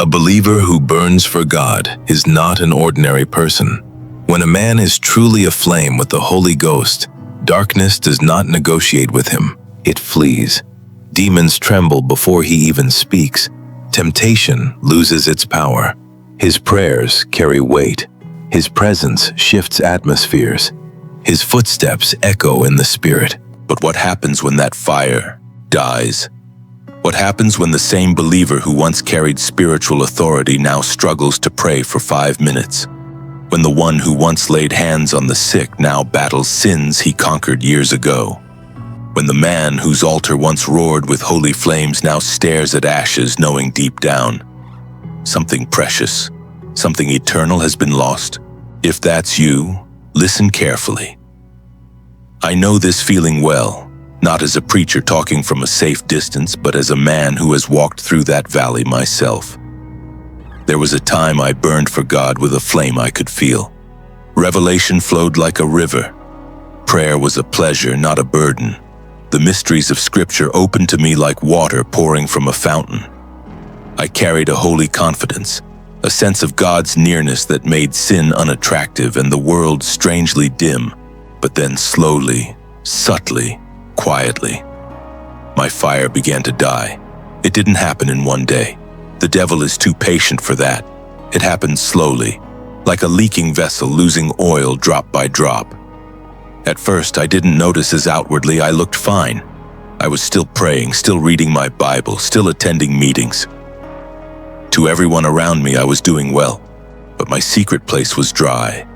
A believer who burns for God is not an ordinary person. When a man is truly aflame with the Holy Ghost, darkness does not negotiate with him, it flees. Demons tremble before he even speaks. Temptation loses its power. His prayers carry weight. His presence shifts atmospheres. His footsteps echo in the spirit. But what happens when that fire dies? What happens when the same believer who once carried spiritual authority now struggles to pray for 5 minutes? When the one who once laid hands on the sick now battles sins he conquered years ago? When the man whose altar once roared with holy flames now stares at ashes, knowing deep down something precious, something eternal has been lost? If that's you, listen carefully. I know this feeling well. Not as a preacher talking from a safe distance, but as a man who has walked through that valley myself. There was a time I burned for God with a flame I could feel. Revelation flowed like a river. Prayer was a pleasure, not a burden. The mysteries of Scripture opened to me like water pouring from a fountain. I carried a holy confidence, a sense of God's nearness that made sin unattractive and the world strangely dim. But then slowly, subtly, quietly, my fire began to die. It didn't happen in one day. The devil is too patient for that. It happened slowly, like a leaking vessel losing oil drop by drop. At first, I didn't notice as outwardly I looked fine. I was still praying, still reading my Bible, still attending meetings. To everyone around me, I was doing well, but my secret place was dry.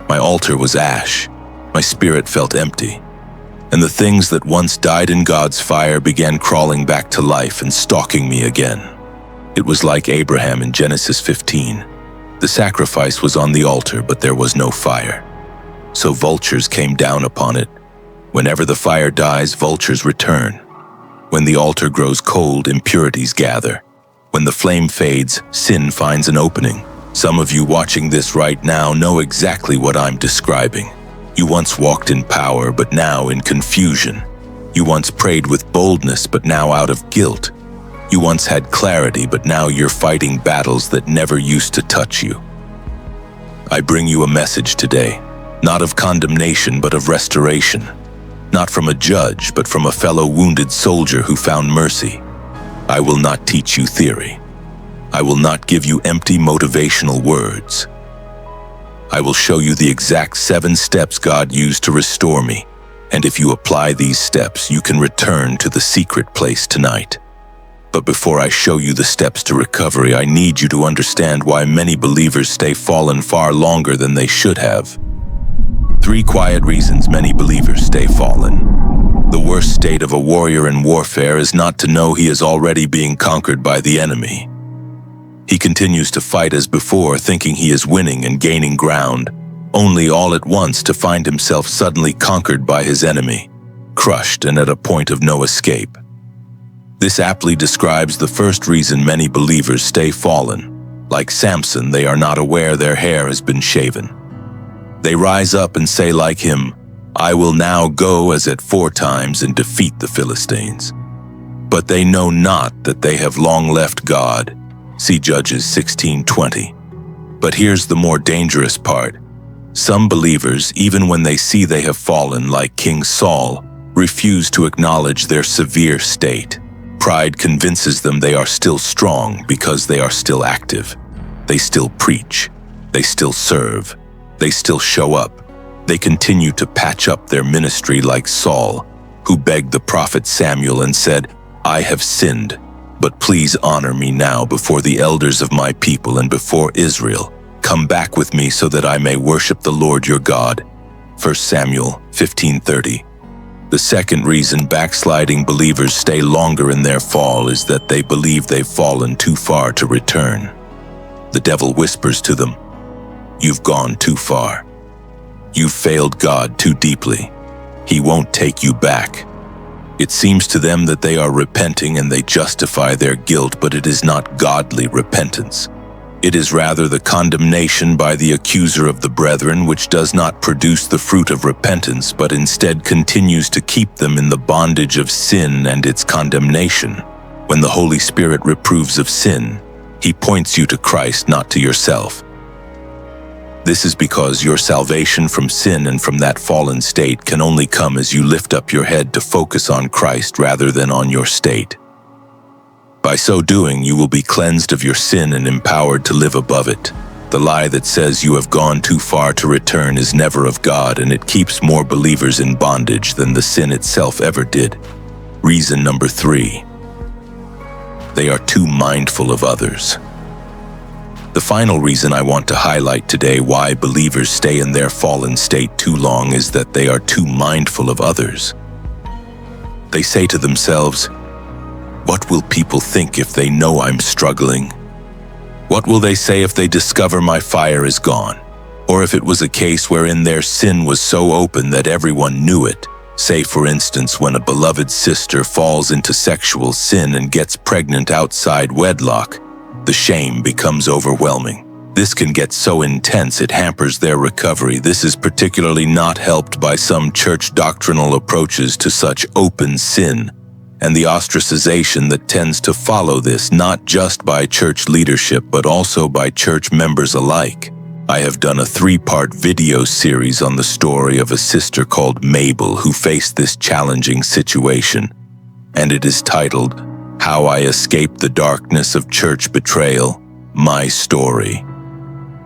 My altar was ash. My spirit felt empty. And the things that once died in God's fire began crawling back to life and stalking me again. It was like Abraham in Genesis 15. The sacrifice was on the altar, but there was no fire. So vultures came down upon it. Whenever the fire dies, vultures return. When the altar grows cold, impurities gather. When the flame fades, sin finds an opening. Some of you watching this right now know exactly what I'm describing. You once walked in power, but now in confusion. You once prayed with boldness, but now out of guilt. You once had clarity, but now you're fighting battles that never used to touch you. I bring you a message today, not of condemnation, but of restoration. Not from a judge, but from a fellow wounded soldier who found mercy. I will not teach you theory. I will not give you empty motivational words. I will show you the exact 7 steps God used to restore me, and if you apply these steps, you can return to the secret place tonight. But before I show you the steps to recovery, I need you to understand why many believers stay fallen far longer than they should have. 3 quiet reasons many believers stay fallen. The worst state of a warrior in warfare is not to know he is already being conquered by the enemy. He continues to fight as before, thinking he is winning and gaining ground, only all at once to find himself suddenly conquered by his enemy, crushed and at a point of no escape. This aptly describes the first reason many believers stay fallen. Like Samson, they are not aware their hair has been shaven. They rise up and say like him, "I will now go as at 4 times and defeat the Philistines." But they know not that they have long left God. See Judges 16:20. But here's the more dangerous part. Some believers, even when they see they have fallen like King Saul, refuse to acknowledge their severe state. Pride convinces them they are still strong because they are still active. They still preach. They still serve. They still show up. They continue to patch up their ministry like Saul, who begged the prophet Samuel and said, "I have sinned, but please honor me now before the elders of my people and before Israel. Come back with me so that I may worship the Lord your God." 1 Samuel 15:30. The second reason backsliding believers stay longer in their fall is that they believe they've fallen too far to return. The devil whispers to them, "You've gone too far. You've failed God too deeply. He won't take you back." It seems to them that they are repenting and they justify their guilt, but it is not godly repentance. It is rather the condemnation by the accuser of the brethren, which does not produce the fruit of repentance, but instead continues to keep them in the bondage of sin and its condemnation. When the Holy Spirit reproves of sin, He points you to Christ, not to yourself. This is because your salvation from sin and from that fallen state can only come as you lift up your head to focus on Christ rather than on your state. By so doing, you will be cleansed of your sin and empowered to live above it. The lie that says you have gone too far to return is never of God, and it keeps more believers in bondage than the sin itself ever did. Reason number 3. They are too mindful of others. The final reason I want to highlight today why believers stay in their fallen state too long is that they are too mindful of others. They say to themselves, "What will people think if they know I'm struggling? What will they say if they discover my fire is gone? Or if it was a case wherein their sin was so open that everyone knew it? Say, for instance, when a beloved sister falls into sexual sin and gets pregnant outside wedlock, the shame becomes overwhelming. This can get so intense it hampers their recovery. This is particularly not helped by some church doctrinal approaches to such open sin, and the ostracization that tends to follow this, not just by church leadership but also by church members alike. I have done a 3-part video series on the story of a sister called Mabel who faced this challenging situation, and it is titled, "How I Escaped the Darkness of Church Betrayal, My Story."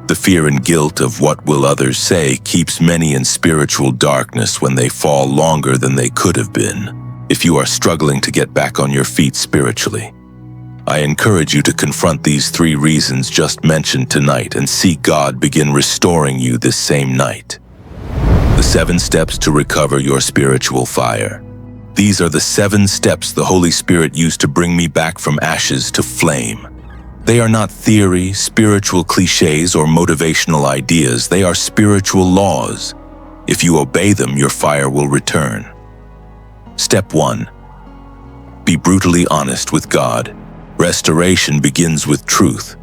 The fear and guilt of what will others say keeps many in spiritual darkness when they fall longer than they could have been. If you are struggling to get back on your feet spiritually, I encourage you to confront these 3 reasons just mentioned tonight and see God begin restoring you this same night. The 7 steps to recover your spiritual fire. These are the 7 steps the Holy Spirit used to bring me back from ashes to flame. They are not theory, spiritual cliches, or motivational ideas. They are spiritual laws. If you obey them, your fire will return. Step 1. Be brutally honest with God. Restoration begins with truth.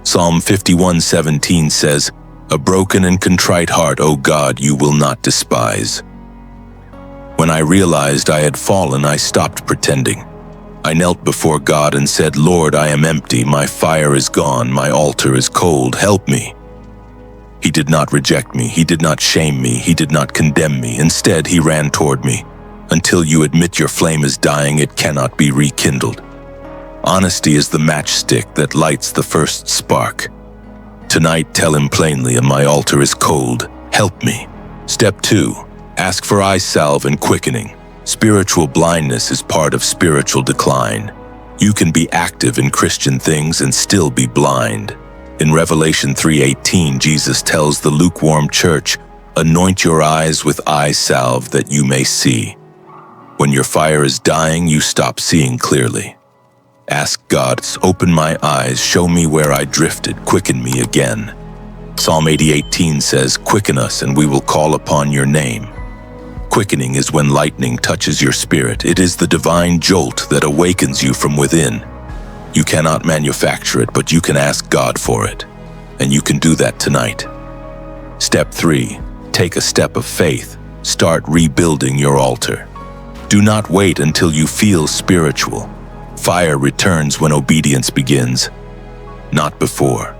Psalm 51:17 says, "A broken and contrite heart, O God, you will not despise." When I realized I had fallen, I stopped pretending. I knelt before God and said, "Lord, I am empty, my fire is gone, my altar is cold, help me." He did not reject me, he did not shame me, he did not condemn me. Instead, he ran toward me. Until you admit your flame is dying, it cannot be rekindled. Honesty is the matchstick that lights the first spark. Tonight, tell him plainly, "My altar is cold, help me." Step 2. Ask for eye salve and quickening. Spiritual blindness is part of spiritual decline. You can be active in Christian things and still be blind. In Revelation 3:18, Jesus tells the lukewarm church, "Anoint your eyes with eye salve that you may see." When your fire is dying, you stop seeing clearly. Ask God, "Open my eyes, show me where I drifted, quicken me again." Psalm 80:18 says, "Quicken us and we will call upon your name." Quickening is when lightning touches your spirit. It is the divine jolt that awakens you from within. You cannot manufacture it, but you can ask God for it. And you can do that tonight. Step 3. Take a step of faith. Start rebuilding your altar. Do not wait until you feel spiritual. Fire returns when obedience begins, not before.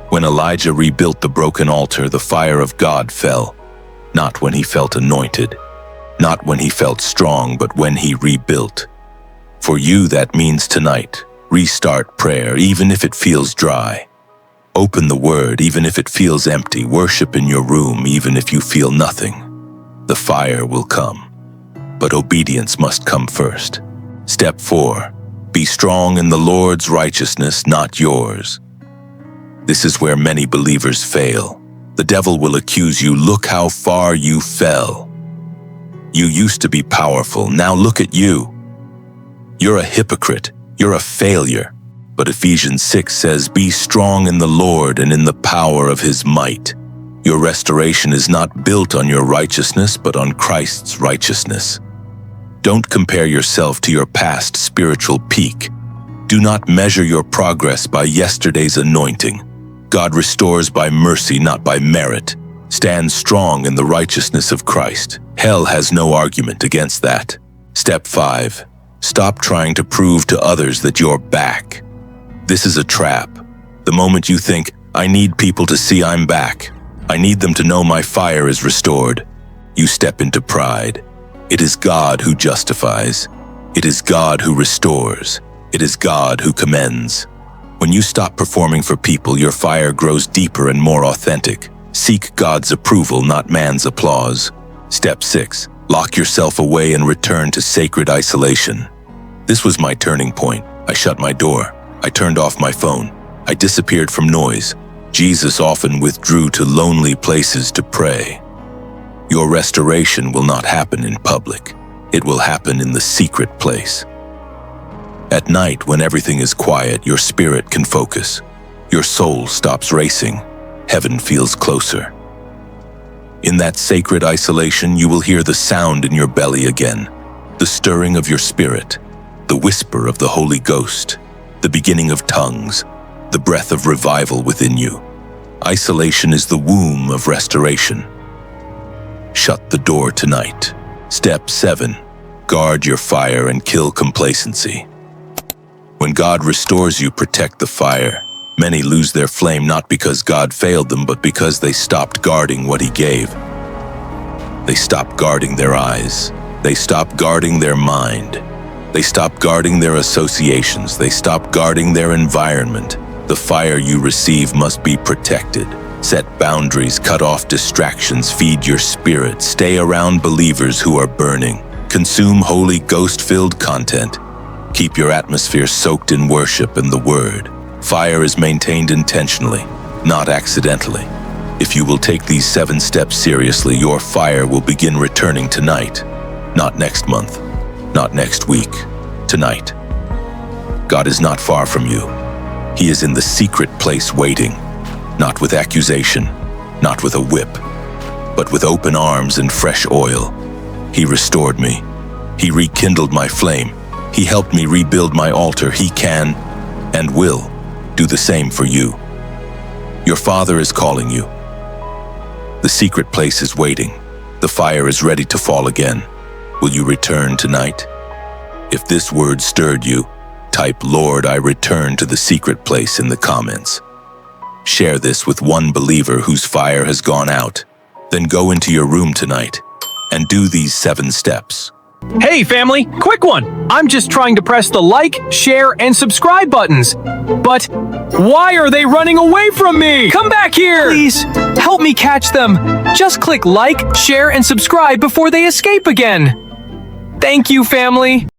When Elijah rebuilt the broken altar, the fire of God fell, not when he felt anointed, not when he felt strong, but when he rebuilt. For you, that means tonight, restart prayer, even if it feels dry. Open the Word, even if it feels empty. Worship in your room, even if you feel nothing. The fire will come, but obedience must come first. Step 4. Be strong in the Lord's righteousness, not yours. This is where many believers fail. The devil will accuse you, "Look how far you fell. You used to be powerful, now look at you. You're a hypocrite, you're a failure." But Ephesians 6 says, "Be strong in the Lord and in the power of his might." Your restoration is not built on your righteousness, but on Christ's righteousness. Don't compare yourself to your past spiritual peak. Do not measure your progress by yesterday's anointing. God restores by mercy, not by merit. Stand strong in the righteousness of Christ. Hell has no argument against that. Step 5. Stop trying to prove to others that you're back. This is a trap. The moment you think, I need people to see I'm back, I need them to know my fire is restored, you step into pride. It is God who justifies. It is God who restores. It is God who commends. When you stop performing for people, your fire grows deeper and more authentic. Seek God's approval, not man's applause. Step 6. Lock yourself away and return to sacred isolation. This was my turning point. I shut my door. I turned off my phone. I disappeared from noise. Jesus often withdrew to lonely places to pray. Your restoration will not happen in public. It will happen in the secret place. At night, when everything is quiet, your spirit can focus. Your soul stops racing. Heaven feels closer. In that sacred isolation, you will hear the sound in your belly again, the stirring of your spirit, the whisper of the Holy Ghost, the beginning of tongues, the breath of revival within you. Isolation is the womb of restoration. Shut the door tonight. Step 7. Guard your fire and kill complacency. When God restores you, protect the fire. Many lose their flame not because God failed them, but because they stopped guarding what He gave. They stopped guarding their eyes. They stopped guarding their mind. They stopped guarding their associations. They stopped guarding their environment. The fire you receive must be protected. Set boundaries, cut off distractions, feed your spirit, stay around believers who are burning. Consume Holy Ghost-filled content. Keep your atmosphere soaked in worship and the Word. Fire is maintained intentionally, not accidentally. If you will take these 7 steps seriously, your fire will begin returning tonight. Not next month, not next week, tonight. God is not far from you. He is in the secret place waiting, not with accusation, not with a whip, but with open arms and fresh oil. He restored me. He rekindled my flame. He helped me rebuild my altar. He can and will do the same for you. Your Father is calling you. The secret place is waiting. The fire is ready to fall again. Will you return tonight? If this word stirred you, type "Lord, I return to the secret place" in the comments. Share this with one believer whose fire has gone out. Then go into your room tonight and do these 7 steps. Hey family, quick one! I'm just trying to press the like, share, and subscribe buttons. But why are they running away from me? Come back here! Please, help me catch them. Just click like, share, and subscribe before they escape again. Thank you, family.